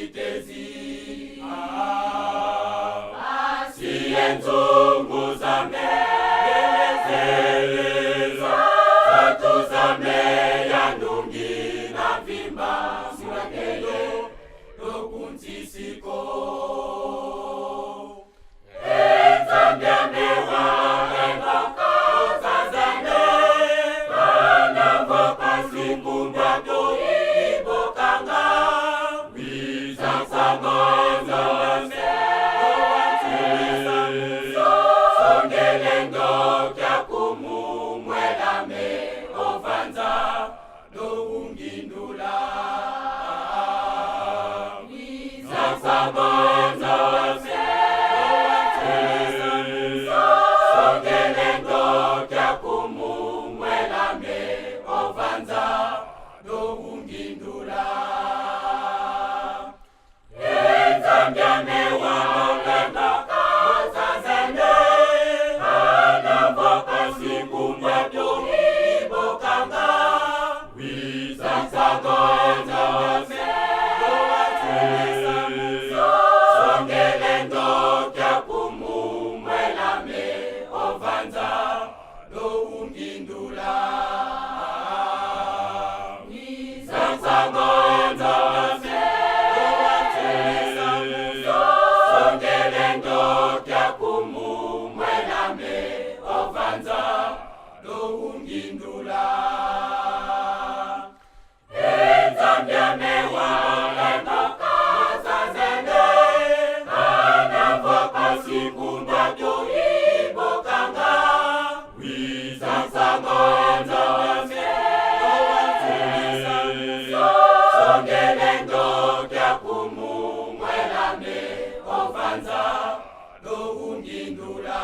Chitezi asiye nzungu za mbeleza zatu za meya ndungi na vimba siwakeyo dokunzisiko enzambia mewa embaka zazane kanamwa pasimbumba doibokanga wiza samanza songelendo kya kumumwelame ovanza doungindula wiza samanza songelendo kya kumumwelame ovanza doungindula enzambia mewa embaka zazane kanamboka sikumba doibokanga wiza sagonza songelendo kya kumumwelame ovanza doungindula wiza sagonza songelendo kya kumumwelame ovanza doungindula enzambia mewa embaka zazene kanamboka sikumba doibokanga wiza sagonza songelendo kya kumumwelame ovanza doungindula